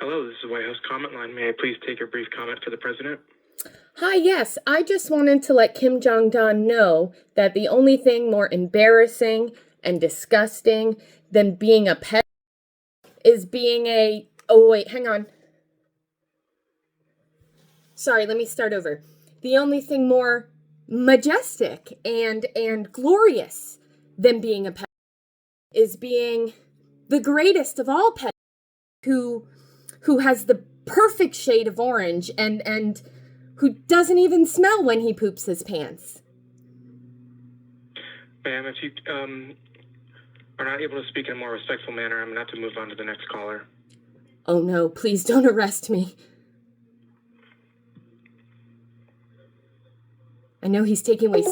Hello, this is White House Comment Line. May I please take a brief comment for the president? Hi, yes. I just wanted to let Kim Jong-un know that the only thing more embarrassing and disgusting than being a pet is being a... Oh, wait, hang on. Sorry, let me start over. The only thing more majestic and glorious than being a pet is being the greatest of all pets who has the perfect shade of orange and who doesn't even smell when he poops his pants. Ma'am, if you are not able to speak in a more respectful manner, I'm going to have to move on to the next caller. Oh no, please don't arrest me. I know he's taking away...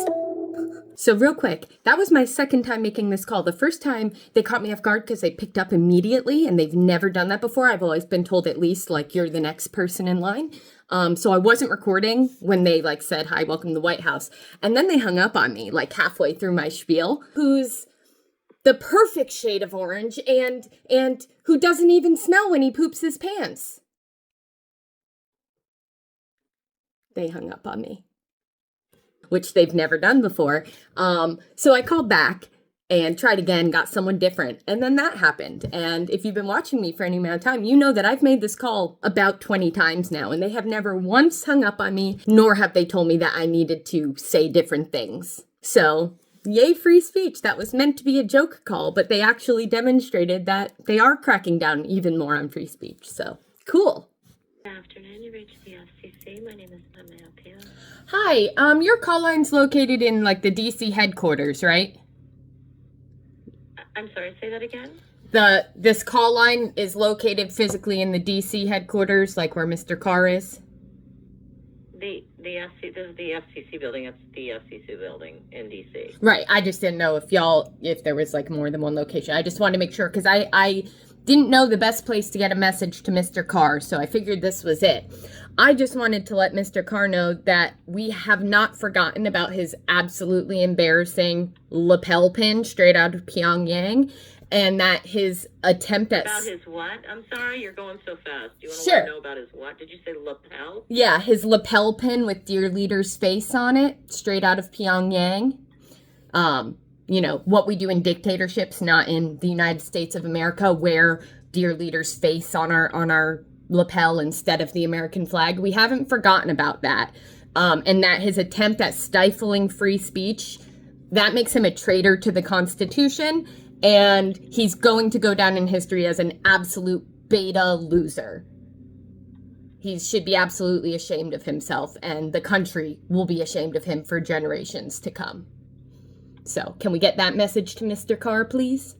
So real quick, that was my second time making this call. The first time they caught me off guard because they picked up immediately, and they've never done that before. I've always been told at least, like, you're the next person in line. So I wasn't recording when they, like, said, hi, welcome to the White House. And then they hung up on me, like, halfway through my spiel, who's the perfect shade of orange and who doesn't even smell when he poops his pants. They hung up on me, which they've never done before. So I called back and tried again, got someone different, and then that happened. And if you've been watching me for any amount of time, you know that I've made this call about 20 times now, and they have never once hung up on me, nor have they told me that I needed to say different things. So, yay free speech. That was meant to be a joke call, but they actually demonstrated that they are cracking down even more on free speech. So, cool. Good afternoon, you reached the FCC. My name is Pam. May I help you? Hi, your call line's located in, like, the DC headquarters, right? I'm sorry, say that again? This call line is located physically in the DC headquarters, like where Mr. Carr is? This is the FCC building. It's the FCC building in DC. Right, I just didn't know if there was, like, more than one location. I just wanted to make sure, because I didn't know the best place to get a message to Mr. Carr, so I figured this was it. I just wanted to let Mr. Carr know that we have not forgotten about his absolutely embarrassing lapel pin straight out of Pyongyang, and that his attempt at... About his what? I'm sorry, you're going so fast. Do you want to Sure. let me know about his what? Did you say lapel? Yeah, his lapel pin with dear leader's face on it, straight out of Pyongyang. You know, what we do in dictatorships, not in the United States of America, wear dear leader's face on our lapel instead of the American flag. We haven't forgotten about that. And that his attempt at stifling free speech, that makes him a traitor to the Constitution, and he's going to go down in history as an absolute beta loser. He should be absolutely ashamed of himself, and the country will be ashamed of him for generations to come. So, can we get that message to Mr. Carr, please?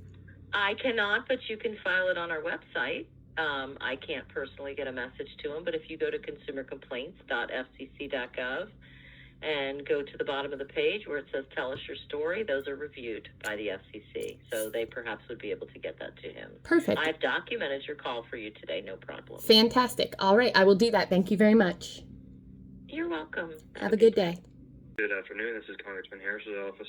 I cannot, but you can file it on our website. I can't personally get a message to him, but if you go to consumercomplaints.fcc.gov and go to the bottom of the page where it says tell us your story, those are reviewed by the FCC. So they perhaps would be able to get that to him. Perfect. I've documented your call for you today, no problem. Fantastic. All right, I will do that. Thank you very much. You're welcome. Have a good day. Good afternoon, this is Congressman Harris's office.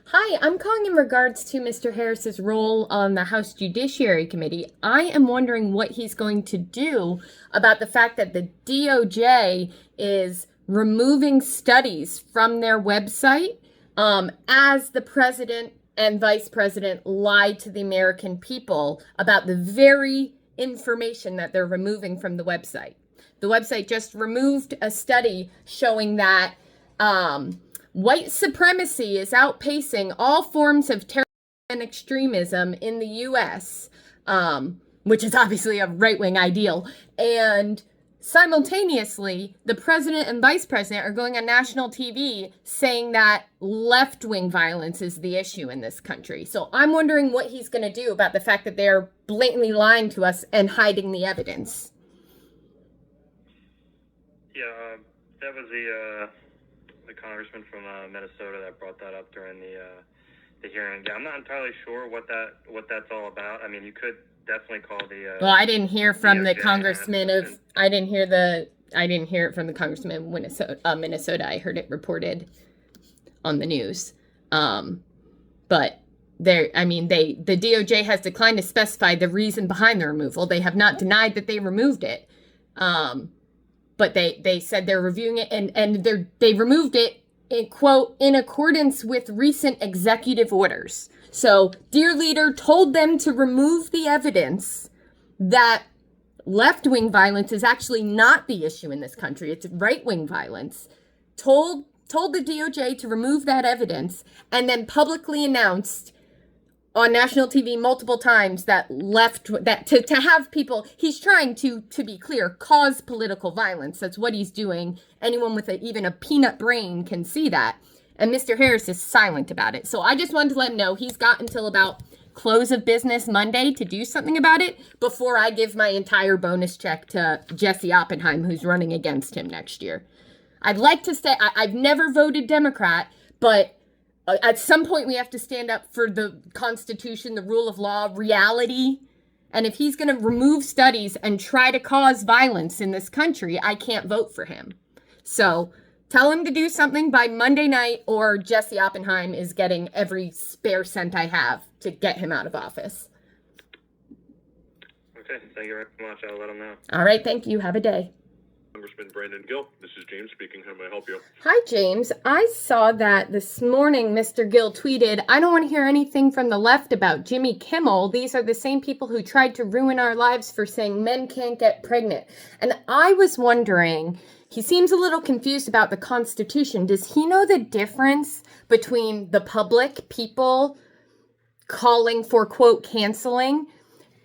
Hi, I'm calling in regards to Mr. Harris's role on the House Judiciary Committee. I am wondering what he's going to do about the fact that the DOJ is removing studies from their website as the president and vice president lie to the American people about the very information that they're removing from the website. The website just removed a study showing that white supremacy is outpacing all forms of terrorism and extremism in the U.S., which is obviously a right-wing ideal. And simultaneously, the president and vice president are going on national TV saying that left-wing violence is the issue in this country. So I'm wondering what he's going to do about the fact that they're blatantly lying to us and hiding the evidence. Yeah, that was the congressman from Minnesota that brought that up during the hearing. Yeah, I'm not entirely sure what that's all about. I mean, you could definitely call the. Well, I didn't hear from the DOJ congressman of. I didn't hear it from the congressman of Minnesota. I heard it reported on the news. But The DOJ has declined to specify the reason behind the removal. They have not denied that they removed it. But they said they're reviewing it and they removed it in, quote, in accordance with recent executive orders. So Dear Leader told them to remove the evidence that left-wing violence is actually not the issue in this country. It's right-wing violence. Told the DOJ to remove that evidence and then publicly announced on national TV multiple times that to have people, he's trying to be clear, cause political violence. That's what he's doing. Anyone with even a peanut brain can see that. And Mr. Harris is silent about it. So I just wanted to let him know he's got until about close of business Monday to do something about it before I give my entire bonus check to Jesse Oppenheim, who's running against him next year. I'd like to say I've never voted Democrat, but at some point we have to stand up for the Constitution, the rule of law, reality. And if he's going to remove studies and try to cause violence in this country, I can't vote for him. So tell him to do something by Monday night, or Jesse Oppenheim is getting every spare cent I have to get him out of office. Okay, thank you very much. I'll let him know. All right, thank you. Have a day. Congressman Brandon Gill, this is James speaking. How may I help you? Hi, James. I saw that this morning Mr. Gill tweeted, I don't want to hear anything from the left about Jimmy Kimmel. These are the same people who tried to ruin our lives for saying men can't get pregnant. And I was wondering, he seems a little confused about the Constitution. Does he know the difference between the public, people calling for, quote, canceling,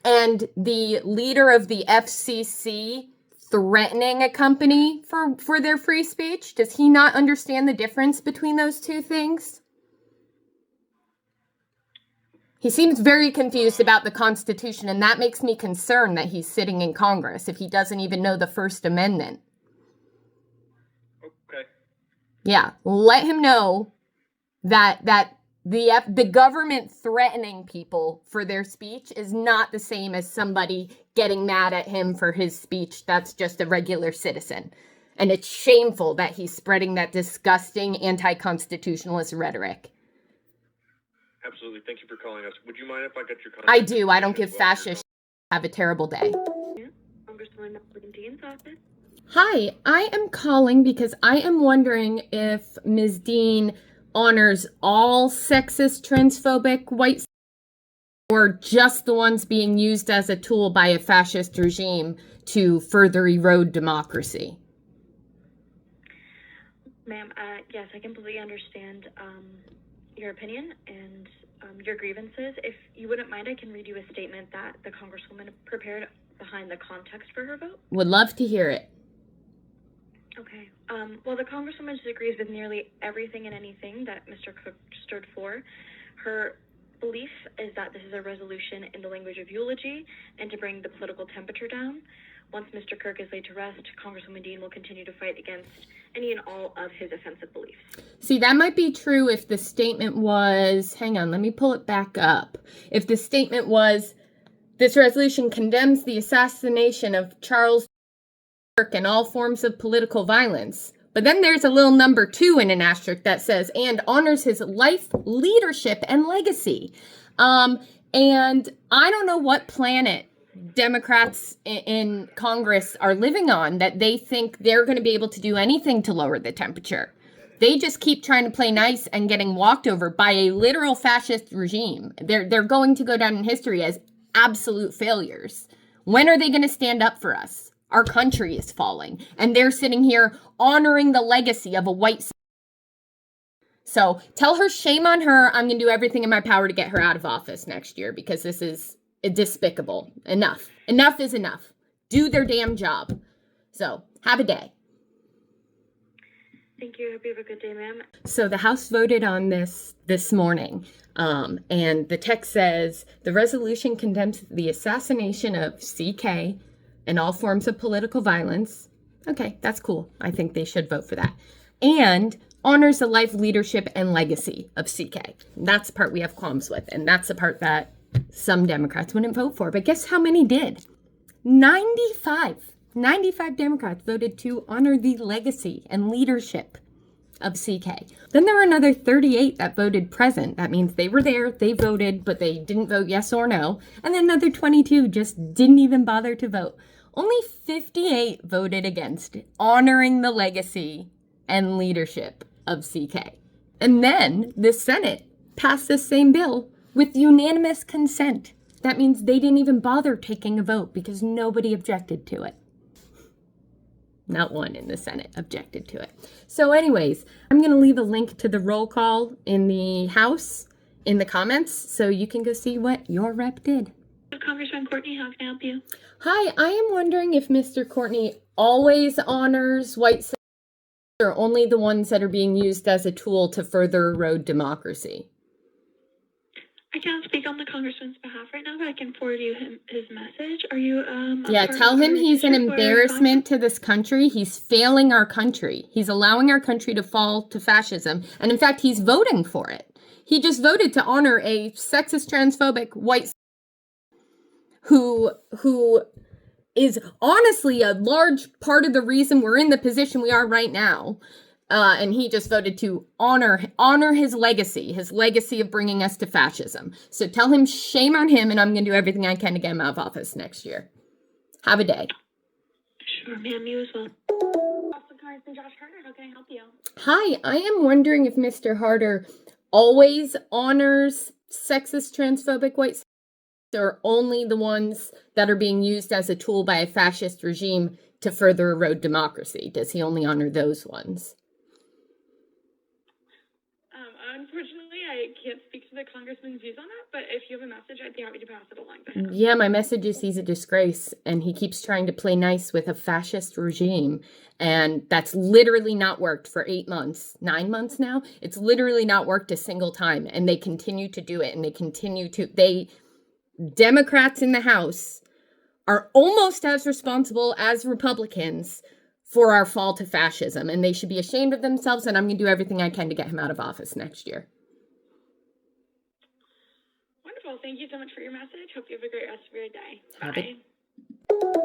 and the leader of the FCC threatening a company for their free speech? Does he not understand the difference between those two things? He seems very confused about the Constitution, and that makes me concerned that he's sitting in Congress if he doesn't even know the First Amendment. Okay. Yeah, let him know that the government threatening people for their speech is not the same as somebody getting mad at him for his speech that's just a regular citizen. And it's shameful that he's spreading that disgusting anti-constitutionalist rhetoric. Absolutely. Thank you for calling us. Would you mind if I get your contact? I do. I don't give fascist. Have a terrible day. Congresswoman Madeleine Dean's office. Hi, I am calling because I am wondering if Ms. Dean honors all sexist, transphobic white, or just the ones being used as a tool by a fascist regime to further erode democracy. Ma'am, yes, I completely understand your opinion and your grievances. If you wouldn't mind, I can read you a statement that the Congresswoman prepared behind the context for her vote. Would love to hear it. Okay. Well, the Congresswoman disagrees with nearly everything and anything that Mr. Cook stood for. Her belief is that this is a resolution in the language of eulogy and to bring the political temperature down. Once Mr. Kirk is laid to rest, Congresswoman Dean will continue to fight against any and all of his offensive beliefs. See, that might be true if the statement was, hang on, let me pull it back up. If the statement was, this resolution condemns the assassination of Charles Kirk and all forms of political violence. But then there's a little number 2 in an asterisk that says, and honors his life, leadership, and legacy. And I don't know what planet Democrats in Congress are living on that they think they're going to be able to do anything to lower the temperature. They just keep trying to play nice and getting walked over by a literal fascist regime. They're going to go down in history as absolute failures. When are they going to stand up for us? Our country is falling, and they're sitting here honoring the legacy of a white. So tell her, shame on her. I'm going to do everything in my power to get her out of office next year because this is despicable. Enough. Enough is enough. Do their damn job. So have a day. Thank you. Hope you have a good day, ma'am. So the House voted on this morning, and the text says, the resolution condemns the assassination of C.K. and all forms of political violence. Okay, that's cool. I think they should vote for that. And honors the life, leadership, and legacy of C.K. That's the part we have qualms with, and that's the part that some Democrats wouldn't vote for. But guess how many did? 95 Democrats voted to honor the legacy and leadership of CK. Then there were another 38 that voted present. That means they were there, they voted, but they didn't vote yes or no. And then another 22 just didn't even bother to vote. Only 58 voted against, honoring the legacy and leadership of CK. And then the Senate passed this same bill with unanimous consent. That means they didn't even bother taking a vote because nobody objected to it. Not one in the Senate objected to it. So anyways, I'm going to leave a link to the roll call in the House in the comments so you can go see what your rep did. Congressman Courtney, how can I help you? Hi, I am wondering if Mr. Courtney always honors white supremacy or only the ones that are being used as a tool to further erode democracy. I can't speak on the congressman's behalf right now, but I can forward you his message. Are you Yeah, tell him he's an embarrassment to this country. He's failing our country. He's allowing our country to fall to fascism. And in fact, he's voting for it. He just voted to honor a sexist, transphobic white who is honestly a large part of the reason we're in the position we are right now. And he just voted to honor his legacy of bringing us to fascism. So tell him shame on him, and I'm going to do everything I can to get him out of office next year. Have a day. Sure, ma'am, you as well. Congressman Josh Harder, how can I help you? Hi, I am wondering if Mr. Harder always honors sexist, transphobic white or only the ones that are being used as a tool by a fascist regime to further erode democracy. Does he only honor those ones? Unfortunately, I can't speak to the congressman's views on that, but if you have a message, I'd be happy to pass it along to him. Yeah, my message is he's a disgrace, and he keeps trying to play nice with a fascist regime, and that's literally not worked for 8 months, 9 months now. It's literally not worked a single time, and they continue to do it, and Democrats in the House are almost as responsible as Republicans for our fall to fascism, and they should be ashamed of themselves, and I'm going to do everything I can to get him out of office next year. Wonderful. Thank you so much for your message. Hope you have a great rest of your day. Have Bye. it.